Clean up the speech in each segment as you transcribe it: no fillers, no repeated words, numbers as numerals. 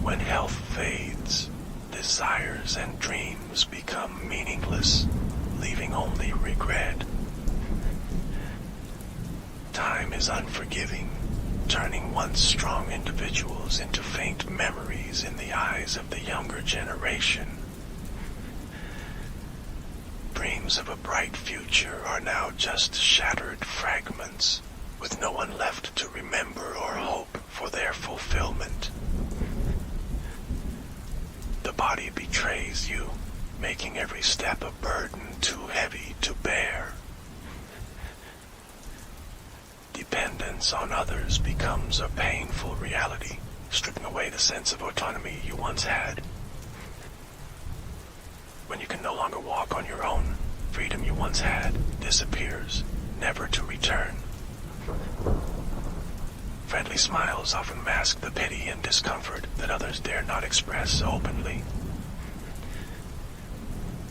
When health fades, desires and dreams become meaningless, leaving only regret. Time is unforgiving, turning once strong individuals into faint memories in the eyes of the younger generation. Dreams of a bright future are now just shattered fragments, with no one left to remember or hope for their fulfillment. The body betrays you, making every step a burden too heavy to bear. Dependence on others becomes a painful reality, stripping away the sense of autonomy you once had. When you can no longer walk on your own, freedom you once had disappears, never to return. Friendly smiles often mask the pity and discomfort that others dare not express openly.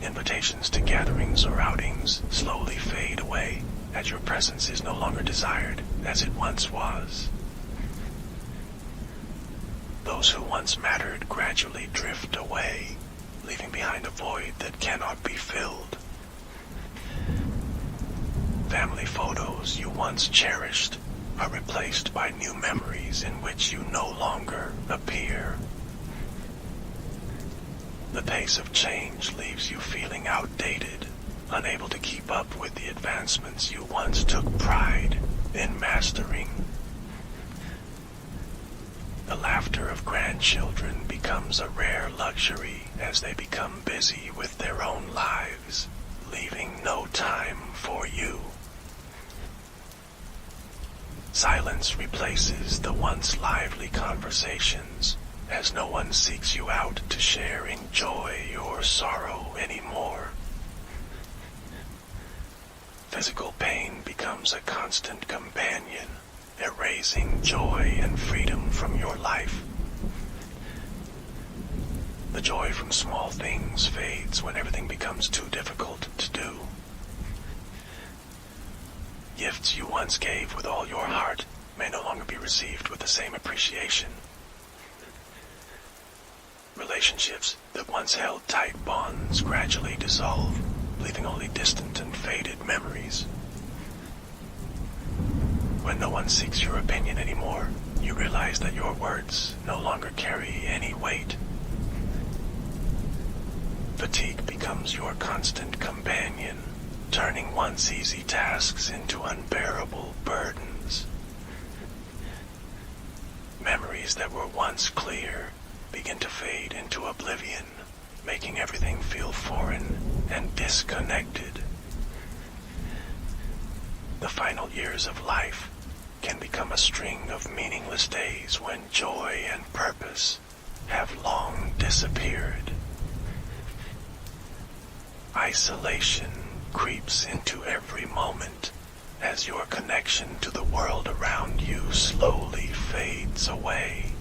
Invitations to gatherings or outings slowly fade away, as your presence is no longer desired as it once was. Those who once mattered gradually drift away, leaving behind a void that cannot be filled. Family photos you once cherished are replaced by new memories in which you no longer appear. The pace of change leaves you feeling outdated, unable to keep up with the advancements you once took pride in mastering. The laughter of grandchildren becomes a rare luxury as they become busy with their own lives, leaving no time for you. Silence replaces the once lively conversations, as no one seeks you out to share in joy or sorrow anymore. Physical pain becomes a constant companion, erasing joy and freedom from your life. The joy from small things fades when everything becomes too difficult to do. Gifts you once gave with all your heart may no longer be received with the same appreciation. Relationships that once held tight bonds gradually dissolve, leaving only distant and faded memories. When no one seeks your opinion anymore, you realize that your words no longer carry any weight. Fatigue becomes your constant companion, turning once easy tasks into unbearable burdens. Memories that were once clear begin to fade into oblivion, making everything feel foreign and disconnected. The final years of life can become a string of meaningless days when joy and purpose have long disappeared. Isolation creeps into every moment as your connection to the world around you slowly fades away.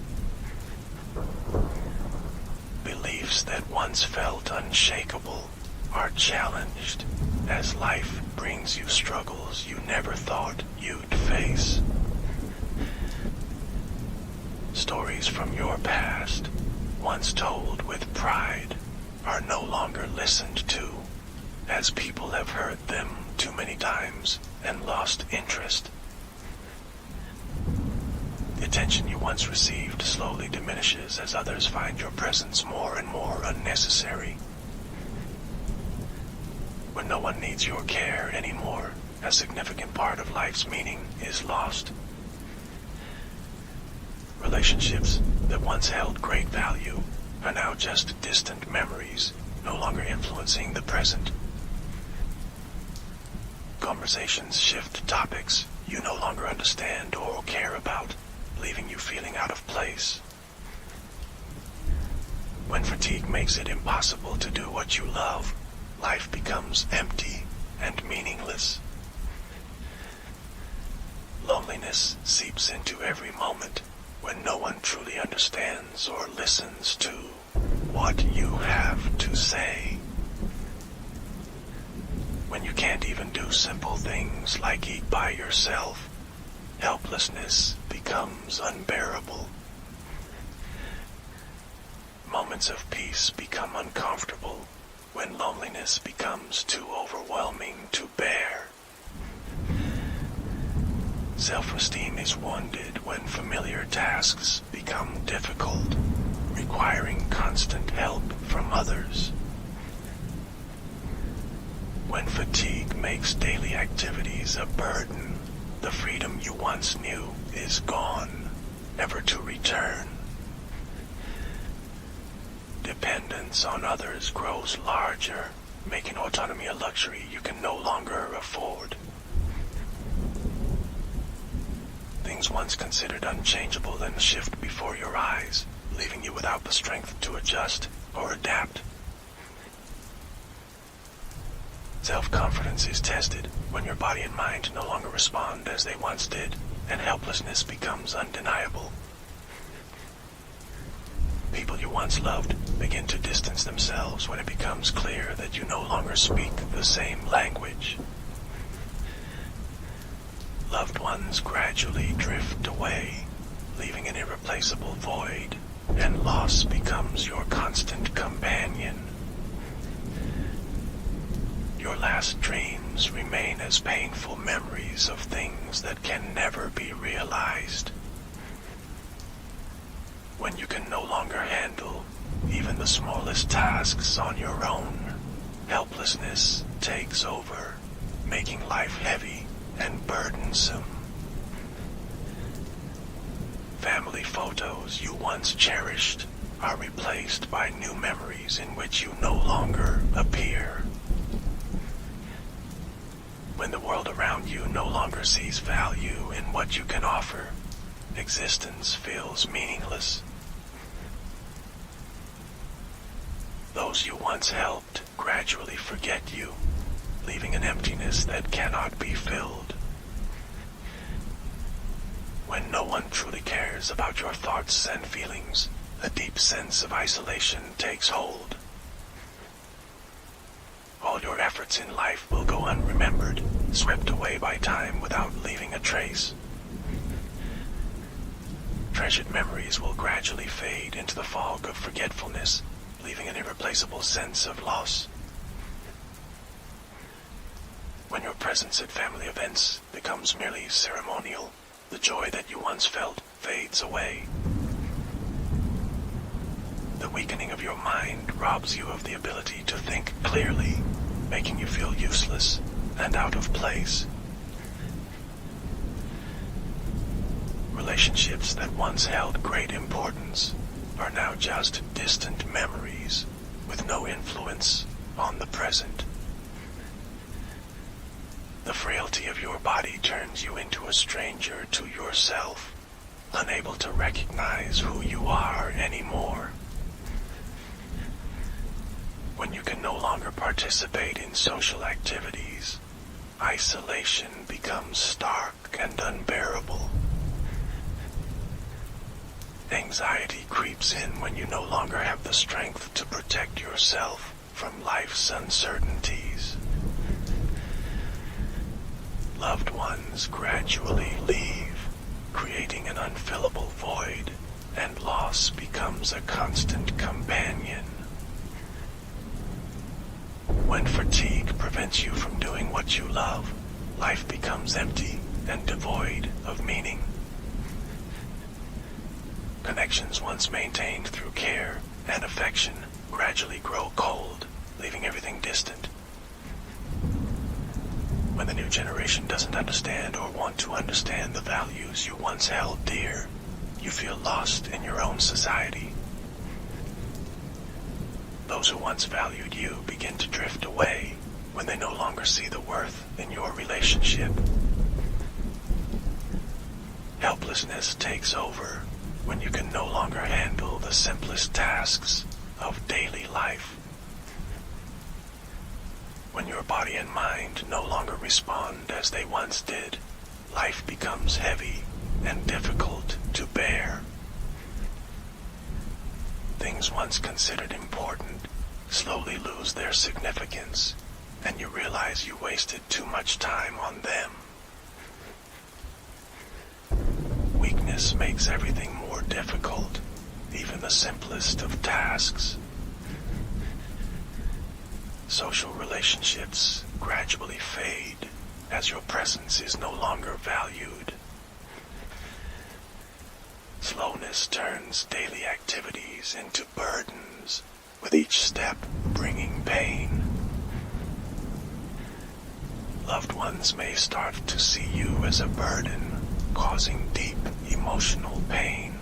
Beliefs that once felt unshakable are challenged as life brings you struggles you never thought you'd face. Stories from your past, once told with pride, are no longer listened to, as people have heard them too many times and lost interest. The attention you once received slowly diminishes as others find your presence more and more unnecessary. When no one needs your care anymore, a significant part of life's meaning is lost. Relationships that once held great value are now just distant memories, no longer influencing the present. Conversations shift topics you no longer understand or care about, leaving you feeling out of place. When fatigue makes it impossible to do what you love, life becomes empty and meaningless. Loneliness seeps into every moment when no one truly understands or listens to what you have to say. When you can't even do simple things like eat by yourself, helplessness becomes unbearable. moments of peace become uncomfortable, when loneliness becomes too overwhelming to bear. Self-esteem is wounded when familiar tasks become difficult, requiring constant help from others. When fatigue makes daily activities a burden, the freedom you once knew is gone, never to return. Dependence on others grows larger, making autonomy a luxury you can no longer afford. Things once considered unchangeable then shift before your eyes, leaving you without the strength to adjust or adapt. Self-confidence is tested when your body and mind no longer respond as they once did, and helplessness becomes undeniable. People you once loved begin to distance themselves when it becomes clear that you no longer speak the same language. Loved ones gradually drift away, leaving an irreplaceable void, and loss becomes your constant companion. Your last dreams remain as painful memories of things that can never be realized. When you can no longer handle even the smallest tasks on your own, helplessness takes over, making life heavy and burdensome. Family photos you once cherished are replaced by new memories in which you no longer appear. When the world around you no longer sees value in what you can offer, existence feels meaningless. Those you once helped gradually forget you, leaving an emptiness that cannot be filled. When no one truly cares about your thoughts and feelings, a deep sense of isolation takes hold. All your efforts in life will go unremembered, swept away by time without leaving a trace. Treasured memories will gradually fade into the fog of forgetfulness, leaving an irreplaceable sense of loss. When your presence at family events becomes merely ceremonial, the joy that you once felt fades away. The weakening of your mind robs you of the ability to think clearly, making you feel useless and out of place. Relationships that once held great importance are now just distant memories with no influence on the present. The frailty of your body turns you into a stranger to yourself, unable to recognize who you are anymore. When you can no longer participate in social activities, isolation becomes stark and unbearable. Anxiety creeps in when you no longer have the strength to protect yourself from life's uncertainties. Loved ones gradually leave, creating an unfillable void, and loss becomes a constant companion. When fatigue prevents you from doing what you love, life becomes empty and devoid of meaning. Connections once maintained through care and affection gradually grow cold, leaving everything distant. When the new generation doesn't understand or want to understand the values you once held dear, you feel lost in your own society. Those who once valued you begin to drift away when they no longer see the worth in your relationship. Helplessness takes over when you can no longer handle the simplest tasks of daily life. When your body and mind no longer respond as they once did, life becomes heavy and difficult to bear. Things once considered important slowly lose their significance, and you realize you wasted too much time on them. Weakness makes everything more difficult, even even the simplest of tasks. Social relationships gradually fade as your presence is no longer valued. Slowness turns daily activities into burdens, with each step bringing pain. Loved ones may start to see you as a burden, causing deep emotional pain.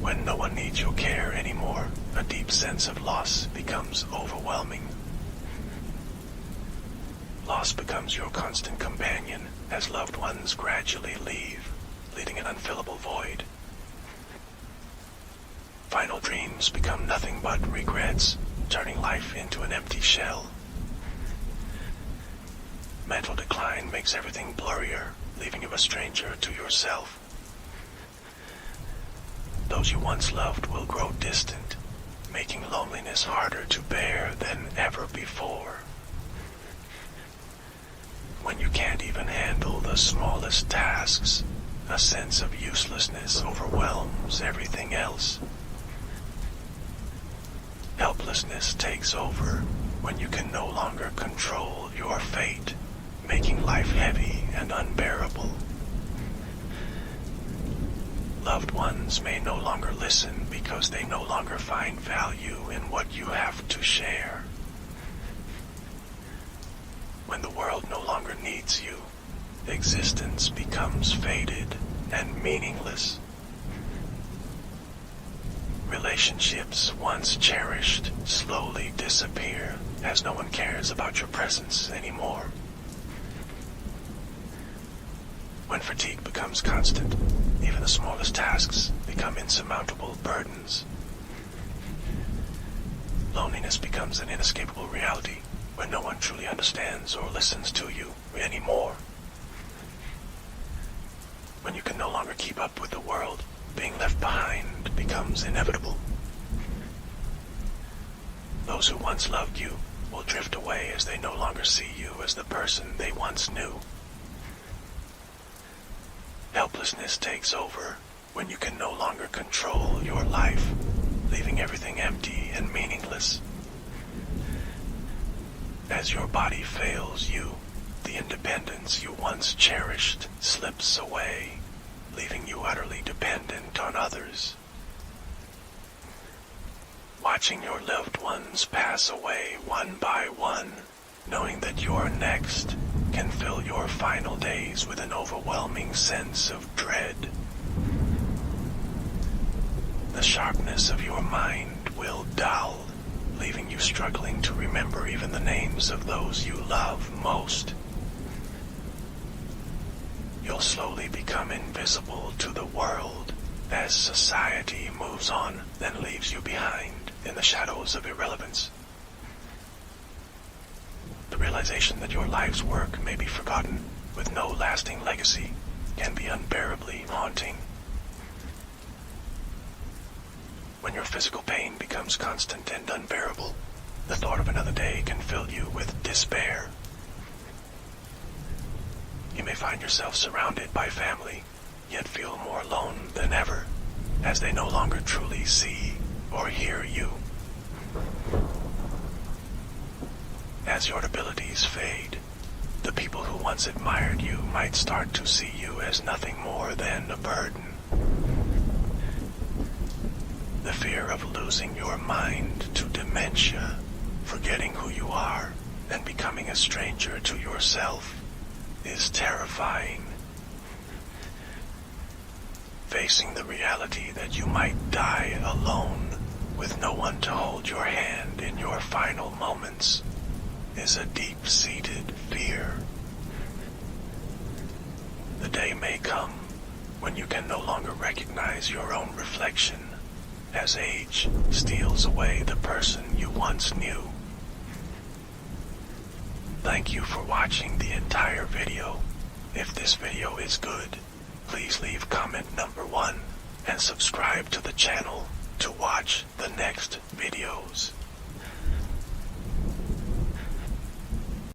When no one needs your care anymore, a deep sense of loss becomes overwhelming. Loss becomes your constant companion as loved ones gradually leave, leaving an unfillable void. Final dreams become nothing but regrets, turning life into an empty shell. Mental decline makes everything blurrier, leaving you a stranger to yourself. Those you once loved will grow distant, making loneliness harder to bear than ever before. When you can't even handle the smallest tasks, a sense of uselessness overwhelms everything else. Helplessness takes over when you can no longer control your fate, making life heavy and unbearable. Loved ones may no longer listen because they no longer find value in what you have to share. When the world no longer needs you, existence becomes faded and meaningless. Relationships once cherished slowly disappear as no one cares about your presence anymore. When fatigue becomes constant, even the smallest tasks become insurmountable burdens. Loneliness becomes an inescapable reality when no one truly understands or listens to you anymore. When you can no longer keep up with the world, being left behind becomes inevitable. Those who once loved you will drift away as they no longer see you as the person they once knew. Helplessness takes over when you can no longer control your life, leaving everything empty and meaningless. As your body fails you, the independence you once cherished slips away, leaving you utterly dependent on others. Watching your loved ones pass away one by one, knowing that you're next, can fill your final days with an overwhelming sense of dread. The sharpness of your mind will dull, leaving you struggling to remember even the names of those you love most. You'll slowly become invisible to the world as society moves on, then leaves you behind in the shadows of irrelevance. The realization that your life's work may be forgotten with no lasting legacy can be unbearably haunting. When your physical pain becomes constant and unbearable, the thought of another day can fill you with despair. You may find yourself surrounded by family, yet feel more alone than ever, as they no longer truly see or hear you. As your abilities fade, the people who once admired you might start to see you as nothing more than a burden. The fear of losing your mind to dementia, forgetting who you are, and becoming a stranger to yourself is terrifying. Facing the reality that you might die alone with no one to hold your hand in your final moments is a deep-seated fear. The day may come when you can no longer recognize your own reflection as age steals away the person you once knew. Thank you for watching the entire video. If this video is good, please leave comment number 1 and subscribe to the channel to watch the next videos.